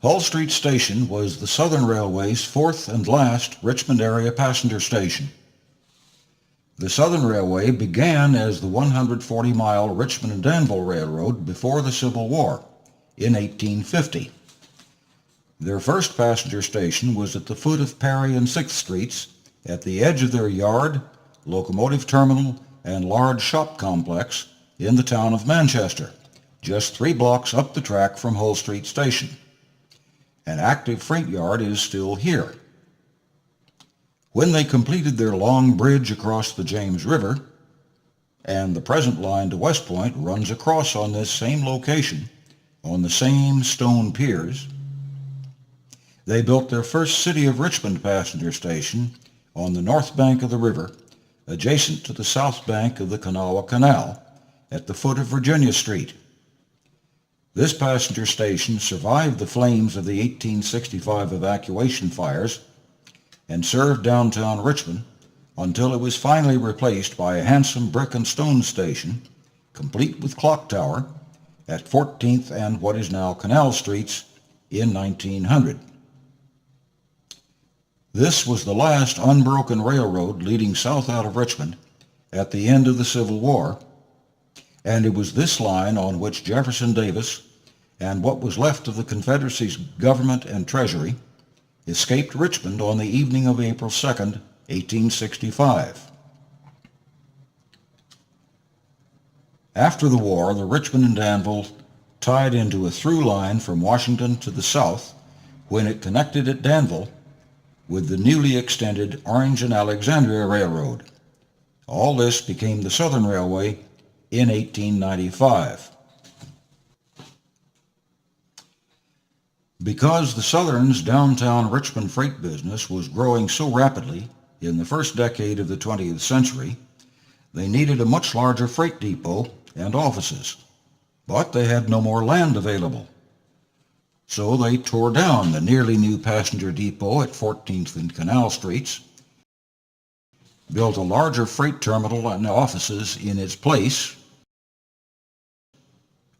Hull Street Station was the Southern Railway's fourth and last Richmond area passenger station. The Southern Railway began as the 140-mile Richmond and Danville Railroad before the Civil War in 1850. Their first passenger station was at the foot of Perry and 6th Streets, at the edge of their yard, locomotive terminal, and large shop complex in the town of Manchester, just 3 blocks up the track from Hull Street Station. An active freight yard is still here. When they completed their long bridge across the James River, and the present line to West Point runs across on this same location, on the same stone piers, they built their first City of Richmond passenger station on the north bank of the river, adjacent to the south bank of the Kanawha Canal, at the foot of Virginia Street. This passenger station survived the flames of the 1865 evacuation fires and served downtown Richmond until it was finally replaced by a handsome brick and stone station, complete with clock tower, at 14th and what is now Canal Streets in 1900. This was the last unbroken railroad leading south out of Richmond at the end of the Civil War, and it was this line on which Jefferson Davis and what was left of the Confederacy's government and treasury escaped Richmond on the evening of April 2, 1865. After the war, the Richmond and Danville tied into a through line from Washington to the south when it connected at Danville with the newly extended Orange and Alexandria Railroad. All this became the Southern Railway in 1895. Because the Southern's downtown Richmond freight business was growing so rapidly in the first decade of the 20th century, they needed a much larger freight depot and offices, but they had no more land available. So they tore down the nearly new passenger depot at 14th and Canal Streets, built a larger freight terminal and offices in its place,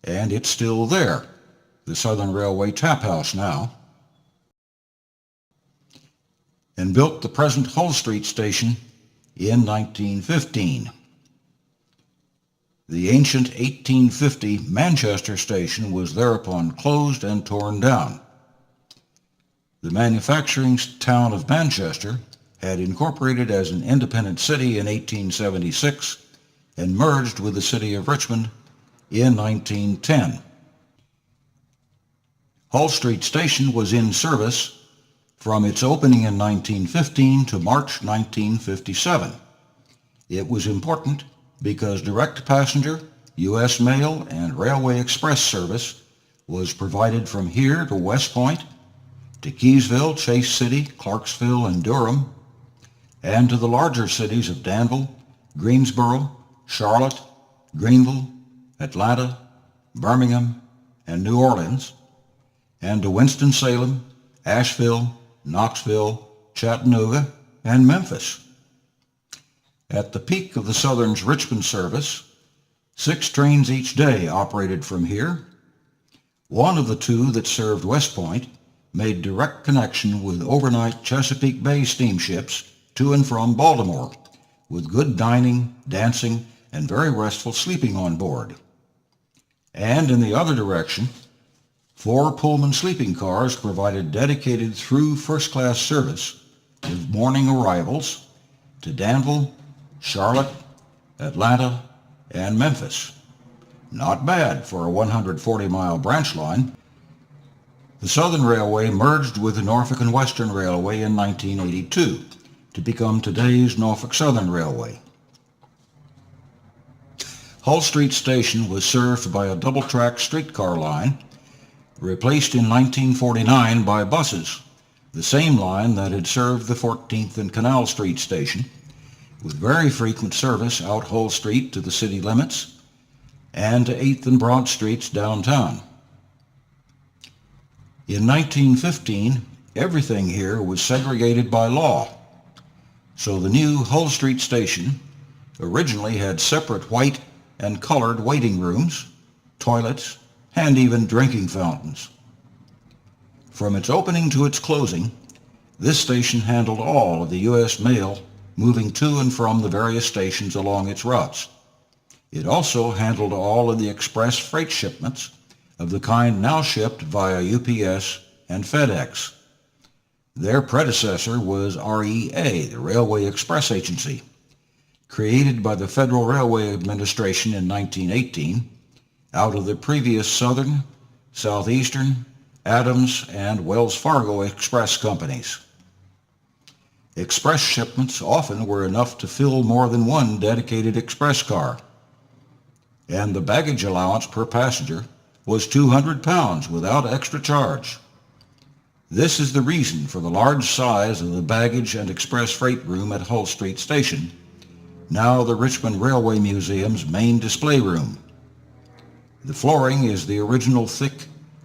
and it's still there, the Southern Railway Tap House now, and built the present Hull Street Station in 1915. The ancient 1850 Manchester Station was thereupon closed and torn down. The manufacturing town of Manchester had incorporated as an independent city in 1876 and merged with the city of Richmond in 1910. Hull Street Station was in service from its opening in 1915 to March 1957. It was important because direct passenger, U.S. mail, and railway express service was provided from here to West Point, to Keysville, Chase City, Clarksville, and Durham, and to the larger cities of Danville, Greensboro, Charlotte, Greenville, Atlanta, Birmingham, and New Orleans, and to Winston-Salem, Asheville, Knoxville, Chattanooga, and Memphis. At the peak of the Southern's Richmond service, 6 trains each day operated from here. One of the 2 that served West Point made direct connection with overnight Chesapeake Bay steamships to and from Baltimore, with good dining, dancing, and very restful sleeping on board. And in the other direction, 4 Pullman sleeping cars provided dedicated through first-class service with morning arrivals to Danville, Charlotte, Atlanta, and Memphis. Not bad for a 140-mile branch line. The Southern Railway merged with the Norfolk and Western Railway in 1982 to become today's Norfolk Southern Railway. Hull Street Station was served by a double-track streetcar line, replaced in 1949 by buses, the same line that had served the 14th and Canal Street Station, with very frequent service out Hull Street to the city limits and to 8th and Broad Streets downtown. In 1915, everything here was segregated by law, so the new Hull Street Station originally had separate white and colored waiting rooms, toilets, and even drinking fountains. From its opening to its closing, this station handled all of the U.S. mail moving to and from the various stations along its routes. It also handled all of the express freight shipments of the kind now shipped via UPS and FedEx. Their predecessor was REA, the Railway Express Agency, created by the Federal Railway Administration in 1918 out of the previous Southern, Southeastern, Adams, and Wells Fargo Express companies. Express shipments often were enough to fill more than one dedicated express car, and the baggage allowance per passenger was 200 pounds without extra charge. This is the reason for the large size of the baggage and express freight room at Hull Street Station, now the Richmond Railway Museum's main display room. The flooring is the original thick,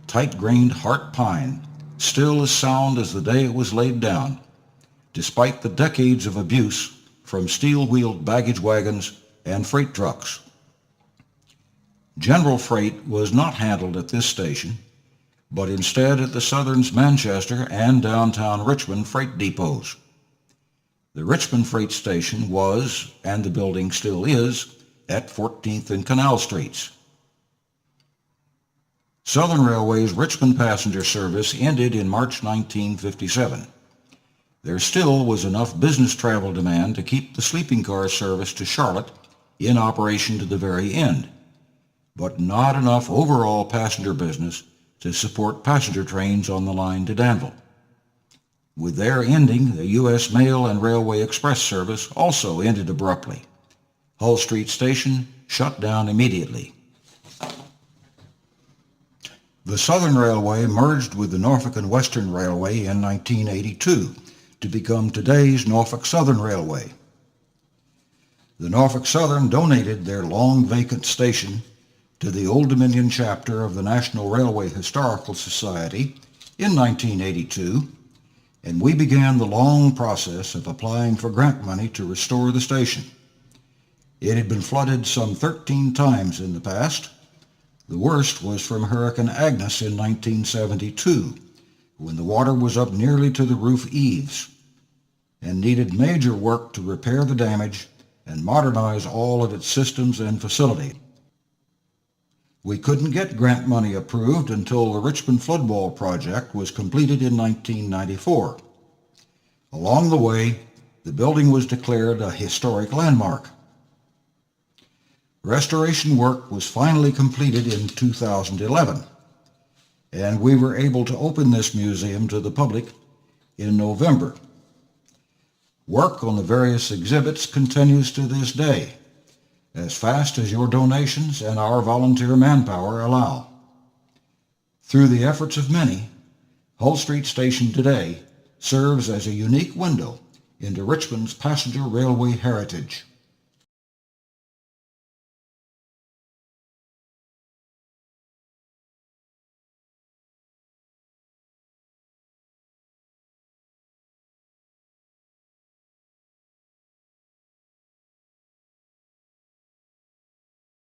tight-grained heart pine, still as sound as the day it was laid down, despite the decades of abuse from steel-wheeled baggage wagons and freight trucks. General freight was not handled at this station, but instead at the Southern's Manchester and downtown Richmond freight depots. The Richmond Freight Station was, and the building still is, at 14th and Canal Streets. Southern Railway's Richmond passenger service ended in March 1957. There still was enough business travel demand to keep the sleeping car service to Charlotte in operation to the very end, but not enough overall passenger business to support passenger trains on the line to Danville. With their ending, the U.S. Mail and Railway Express service also ended abruptly. Hull Street Station shut down immediately. The Southern Railway merged with the Norfolk and Western Railway in 1982 to become today's Norfolk Southern Railway. The Norfolk Southern donated their long vacant station to the Old Dominion chapter of the National Railway Historical Society in 1982, and we began the long process of applying for grant money to restore the station. It had been flooded some 13 times in the past. The worst was from Hurricane Agnes in 1972, when the water was up nearly to the roof eaves, and needed major work to repair the damage and modernize all of its systems and facility. We couldn't get grant money approved until the Richmond Floodwall project was completed in 1994. Along the way, the building was declared a historic landmark. Restoration work was finally completed in 2011, and we were able to open this museum to the public in November. Work on the various exhibits continues to this day, as fast as your donations and our volunteer manpower allow. Through the efforts of many, Hull Street Station today serves as a unique window into Richmond's passenger railway heritage.